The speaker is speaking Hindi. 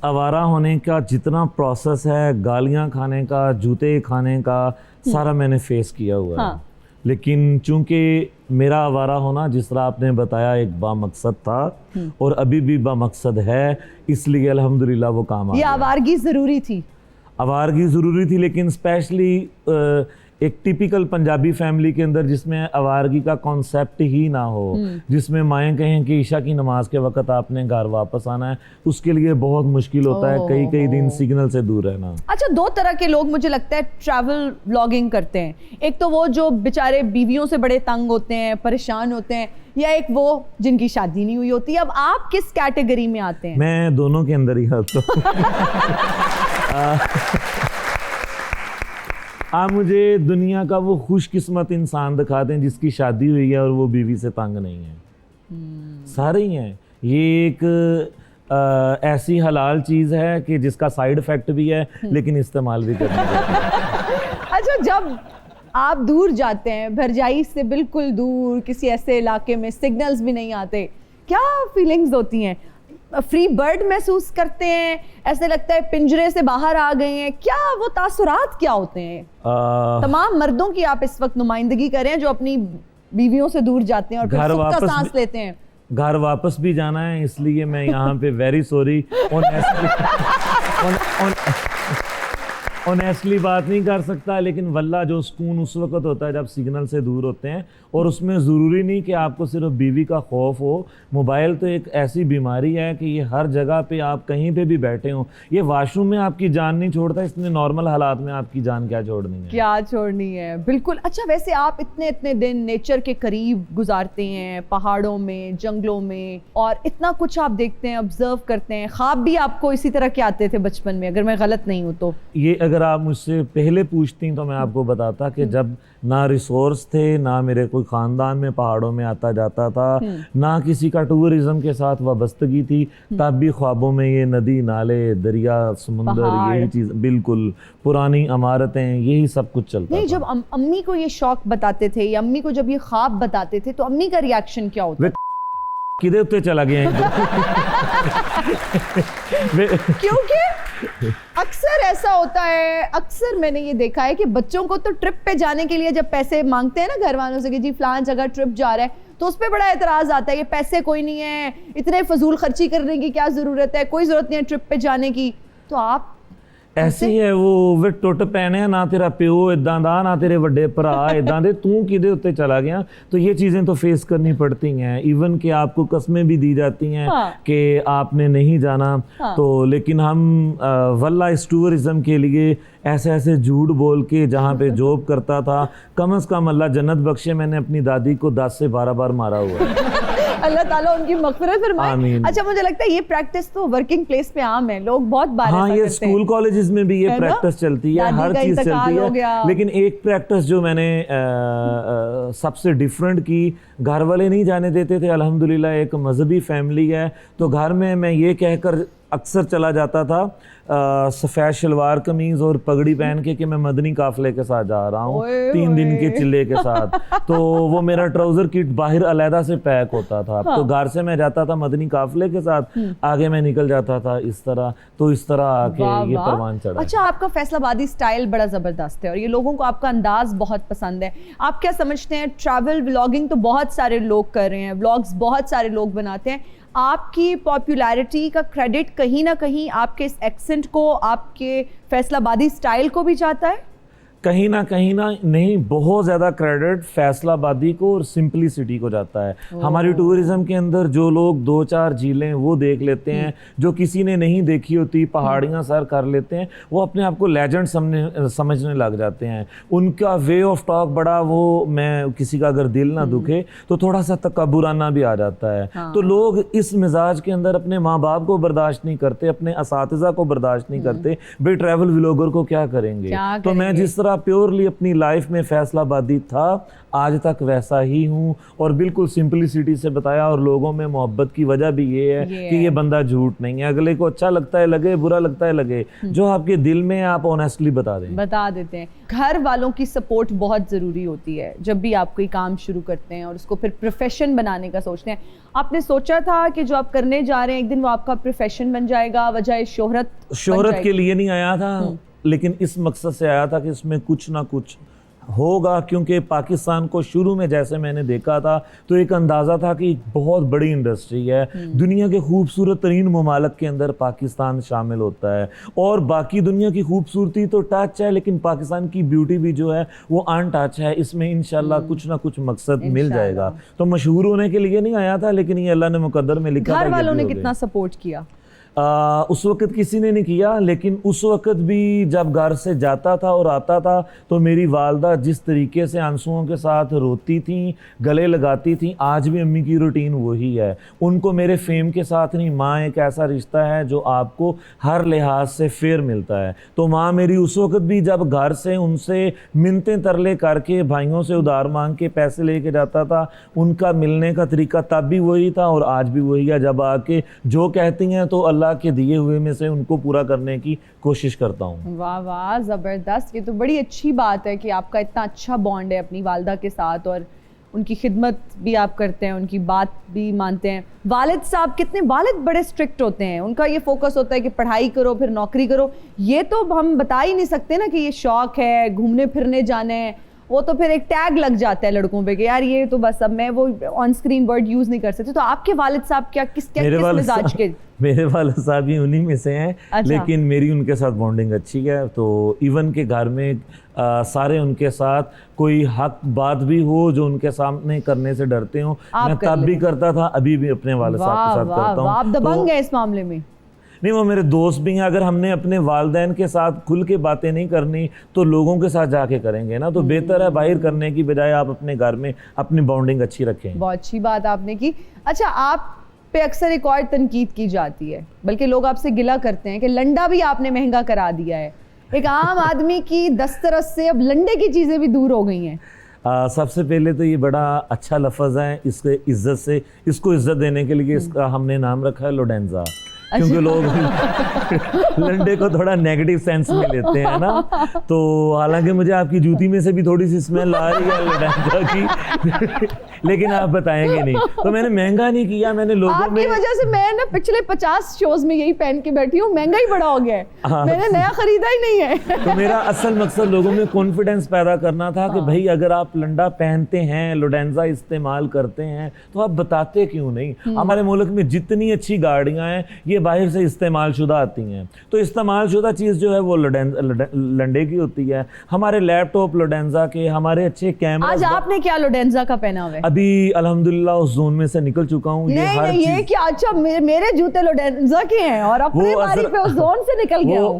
आवारा होने का जितना प्रोसेस है, गालियां खाने का, जूते खाने का, सारा मैंने फेस किया हुआ है। लेकिन चूंकि मेरा आवारा होना, जिस तरह आपने बताया, एक बामकसद था और अभी भी बामकसद है, इसलिए अल्हम्दुलिल्लाह वो काम आ ये गया। आवारगी ज़रूरी थी? आवारगी ज़रूरी थी, लेकिन स्पेशली एक टिपिकल पंजाबी फैमिली के अंदर जिसमें आवारगी का कॉन्सेप्ट ही ना हो, जिसमें माएँ कहें कि ईशा की नमाज के वक्त आपने घर वापस आना है, उसके लिए बहुत मुश्किल होता है कई कई दिन सिग्नल से दूर रहना। अच्छा, दो तरह के लोग मुझे लगता है ट्रैवल व्लॉगिंग करते हैं। एक तो वो जो बेचारे बीवियों से बड़े तंग होते हैं, परेशान होते हैं, या एक वो जिनकी शादी नहीं हुई होती। अब आप किस कैटेगरी में आते हैं? मैं दोनों के अंदर ही आता हूँ। आप मुझे दुनिया का वो खुशकिस्मत इंसान दिखाते हैं जिसकी शादी हुई है और वो बीवी से तंग नहीं है। सारे ही हैं। ये एक ऐसी हलाल चीज़ है कि जिसका साइड इफेक्ट भी है, लेकिन इस्तेमाल भी करना चाहिए। अच्छा, जब आप दूर जाते हैं, भरजाई से बिल्कुल दूर, किसी ऐसे इलाके में सिग्नल्स भी नहीं आते, क्या फीलिंग्स होती हैं? फ्री बर्ड महसूस करते हैं? ऐसे लगता है पिंजरे से बाहर आ गए हैं? क्या वो तासुरात क्या होते हैं? तमाम मर्दों की आप इस वक्त नुमाइंदगी करें जो अपनी बीवियों से दूर जाते हैं और फिर सुख का सांस लेते हैं। घर वापस भी जाना है, इसलिए मैं यहाँ पे वेरी सॉरी ऑनेस्टली बात नहीं कर सकता, लेकिन वल्ला जो सुकून उस वक्त होता है जब सिग्नल से दूर होते हैं। और उसमें ज़रूरी नहीं कि आपको सिर्फ बीवी का खौफ हो। मोबाइल तो एक ऐसी बीमारी है कि ये हर जगह पे, आप कहीं पे भी बैठे हो, ये वॉशरूम में आपकी जान नहीं छोड़ता, इसने नॉर्मल हालात में आपकी जान क्या छोड़नी है? क्या छोड़नी है, बिल्कुल। अच्छा, वैसे आप इतने इतने दिन नेचर के करीब गुजारते हैं, पहाड़ों में, जंगलों में, और इतना कुछ आप देखते हैं, ऑब्जर्व करते हैं। ख्वाब भी आपको इसी तरह के आते थे बचपन में, अगर मैं गलत नहीं हूँ तो? ये अगर आप मुझसे पहले पूछती तो मैं आपको बताता कि जब ना रिसोर्स थे, ना मेरे कोई ख़ानदान में पहाड़ों में आता जाता था, ना किसी का टूरिज्म के साथ वाबस्तगी थी, तब भी ख्वाबों में ये नदी, नाले, दरिया, समुंदर, यही चीज़, बिल्कुल पुरानी इमारतें, यही सब कुछ चलता नहीं, था। जब अम्मी को ये शौक बताते थे या अम्मी को जब ये ख्वाब बताते थे तो अम्मी का रिएक्शन क्या होता? किधर उत्ते चला गया क्योंकि अक्सर ऐसा होता है, अक्सर मैंने ये देखा है कि बच्चों को तो ट्रिप पे जाने के लिए जब पैसे मांगते हैं ना घर वालों से कि जी फलान जगह ट्रिप जा रहा है, तो उस पर बड़ा एतराज आता है कि पैसे कोई नहीं है, इतने फजूल खर्ची करने की क्या जरूरत है, कोई जरूरत नहीं है ट्रिप पे जाने की। तो आप ऐसी है वो वे टुट पैने, ना तेरा प्यो इदां दा, ना तेरे वड्डे भरा इदां दे, तू किदे उत्ते चला गया। तो ये चीज़ें तो फेस करनी पड़ती हैं। इवन कि आपको कस्में भी दी जाती हैं कि आपने नहीं जाना। तो लेकिन हम वल्ला इस टूरिज़्म के लिए ऐसे ऐसे झूठ बोल के, जहाँ पे जॉब करता था, कम से कम अल्लाह जन्नत बख्शे, मैंने अपनी दादी को 10 से 12 बार मारा हुआ है। अल्लाह ताला उनकी मग़फ़िरत फरमाए। अच्छा, मुझे लगता है ये प्रैक्टिस तो वर्किंग प्लेस पे आम है, लोग बहुत बार हाँ, ये स्कूल कॉलेजेस में भी ये प्रैक्टिस चलती है, हर चीज़ चलती है। लेकिन एक प्रैक्टिस जो मैंने सबसे डिफरेंट की, घर वाले नहीं जाने देते थे। अल्हम्दुलिल्लाह एक मजहबी फैमिली है, तो घर में मैं ये कहकर अक्सर चला जाता था सफ़ेद शलवार कमीज़ और पगड़ी पहन के कि मैं मदनी काफिले के साथ जा रहा हूँ 3 दिन के चिल्ले के साथ। तो वो मेरा ट्राउज़र किट बाहर अलहदा से पैक होता था। तो घर से मैं जाता था मदनी काफिले के साथ, आगे मैं निकल जाता था इस तरह। तो इस तरह आके ये परवान चढ़ा। अच्छा, आपका फैसलाबादी स्टाइल बड़ा ज़बरदस्त है और ये लोगों को आपका अंदाज़ बहुत पसंद है। आप क्या समझते हैं, ट्रैवल व्लॉगिंग तो बहुत सारे लोग कर रहे हैं, व्लॉग्स बहुत सारे लोग बनाते हैं, आपकी पॉपुलैरिटी का क्रेडिट कहीं ना कहीं आपके इस एक्सेंट को, आपके फैसलाबादी स्टाइल को भी जाता है? कहीं ना नहीं, बहुत ज़्यादा क्रेडिट फैसलाबादी को और सिंपलिसिटी को जाता है। हमारी टूरिज़्म के अंदर जो लोग 2-4 झीलें वो देख लेते हैं, जो किसी ने नहीं देखी होती, पहाड़ियाँ सर कर लेते हैं, वो अपने आप को लेजेंड समझने लग जाते हैं। उनका वे ऑफ टॉक बड़ा, वो मैं किसी का अगर दिल ना दुखे तो थोड़ा सा तकब्बुराना भी आ जाता है। तो लोग इस मिजाज के अंदर अपने माँ बाप को बर्दाश्त नहीं करते, अपने असातिज़ा को बर्दाश्त नहीं करते। भाई ट्रैवल व्लॉगर को क्या करेंगे? तो मैं जिस तरह मेरा प्योरली अपनी लाइफ में फैसलाबादी था, आज तक वैसा ही हूँ। और बिल्कुल सिंपलिसिटी से बताया, और लोगों में मोहब्बत की वजह भी ये है कि ये बंदा झूठ नहीं है। अगले को अच्छा लगता है लगे, बुरा लगता है लगे, जो आपके दिल में है आप ऑनेस्टली बता देते हैं। घर वालों की सपोर्ट बहुत ज़रूरी होती है जब भी आप कोई काम शुरू करते हैं और उसको फिर प्रोफेशन बनाने का सोचते हैं। आपने सोचा था कि जो आप करने जा रहे हैं एक दिन वो आपका प्रोफेशन बन जाएगा, वजह शोहरत के लिए नहीं आया था, लेकिन इस मकसद से आया था कि इसमें कुछ ना कुछ होगा। क्योंकि पाकिस्तान को शुरू में जैसे मैंने देखा था तो एक अंदाज़ा था कि बहुत बड़ी इंडस्ट्री है, दुनिया के खूबसूरत तरीन ममालिक के अंदर पाकिस्तान शामिल होता है, और बाकी दुनिया की खूबसूरती तो टच है लेकिन पाकिस्तान की ब्यूटी भी जो है वो अनटच है। इसमें इंशाल्लाह कुछ ना कुछ मकसद मिल जाएगा। तो मशहूर होने के लिए नहीं आया था, लेकिन ये अल्लाह ने मुकद्दर में लिखा था। घर वालों ने कितना सपोर्ट किया? उस वक़्त किसी ने नहीं किया, लेकिन उस वक़्त भी जब घर से जाता था और आता था तो मेरी वालदा जिस तरीके से आंसुओं के साथ रोती थी, गले लगाती थी, आज भी अम्मी की रूटीन वही है। उनको मेरे फेम के साथ नहीं, माँ एक ऐसा रिश्ता है जो आपको हर लिहाज से फेयर मिलता है। तो माँ मेरी उस वक़्त भी जब घर से उनसे मिन्नतें तरले करके भाइयों से उधार मांग के पैसे लेके जाता था, उनका मिलने का तरीका तब भी वही था और आज भी वही है। जब आके जो कहती हैं तो अल्लाह के दिए हुए में से उनको पूरा करने की कोशिश करता हूँ। वाह वाह, ज़बरदस्त। ये तो बड़ी अच्छी बात है कि आपका इतना अच्छा बॉन्ड है अपनी वालदा के साथ और उनकी खिदमत भी आप करते हैं, उनकी बात भी मानते हैं। वालिद साहब वालिद बड़े स्ट्रिक्ट होते हैं, उनका ये फोकस होता है कि पढ़ाई करो फिर नौकरी करो। ये तो हम बता ही नहीं सकते ना कि ये शौक है, घूमने फिरने जाने हैं, वो तो फिर एक टैग लग जाता है लड़कों पे कि यार ये तो बस अब मैं वो ऑन स्क्रीन वर्ड यूज नहीं कर सकती। तो आपके वालिद साहब किस मिजाज के? मेरे वालिद साहब भी उन्हीं में से हैं। अच्छा। लेकिन मेरी उनके साथ बॉन्डिंग अच्छी है, तो इवन के घर में सारे उनके साथ कोई हक बात भी हो जो उनके सामने करने से डरते हो, मैं तब भी करता था, अभी भी अपने वालिद साहब के साथ करता हूँ। आप दबंग हैं इस मामले में। नहीं, वो मेरे दोस्त भी हैं। अगर हमने अपने वालिदैन के साथ खुल के बातें नहीं करनी तो लोगों के साथ जाके करेंगे ना, तो बेहतर है बाहर करने की बजाय आप अपने घर में अपनी बॉन्डिंग अच्छी रखें। बहुत अच्छी बात आपने की। अच्छा, आप पे अक्सर एक और तनकीद की जाती है, बल्कि लोग आपसे गिला करते हैं कि लंडा भी आपने महंगा करा दिया है। एक आम आदमी की दस्तरस से अब लंडे की चीज़ें भी दूर हो गई हैं। सबसे पहले तो ये बड़ा अच्छा लफ्ज़ है, इसके इज्जत से इसको इज्जत देने के लिए इसका हमने नाम रखा है लोडेंजा, क्योंकि लोग लंडे को थोड़ा नेगेटिव सेंस में लेते हैं ना। तो हालांकि मुझे आपकी जूती में से भी थोड़ी सी स्मेल आ रही है लोडेंजा की लेकिन आप बताएंगे नहीं, तो मैंने महंगा नहीं किया। मैंने लोगों में आपकी वजह से मैं ना पिछले 50 शोज में यही पहन के बैठी हूँ, महंगा ही बड़ा हो गया है। हाँ। मैंने नया खरीदा ही नहीं है। तो मेरा असल मकसद लोगों में कॉन्फिडेंस पैदा करना था कि भाई अगर आप लंडा पहनते हैं, लोडेंजा इस्तेमाल करते हैं, तो आप बताते क्यों नहीं। हमारे मुल्क में जितनी अच्छी गाड़ियां हैं ये बाहर से इस्तेमाल शुदा आती हैं, तो इस्तेमाल शुदा चीज़ जो है वो लंडे की होती है। हमारे लैपटॉप लोडेंजा के, हमारे अच्छे कैमरा। आज आपने क्या लोडेंजा का पहना हुआ है? अभी अल्हम्दुलिल्लाह उस जोन में से निकल चुका हूँ। ये क्या? अच्छा, मेरे जूते लोडेंजा के हैं और अपने बारी पे उस जोन से निकल गया हूँ।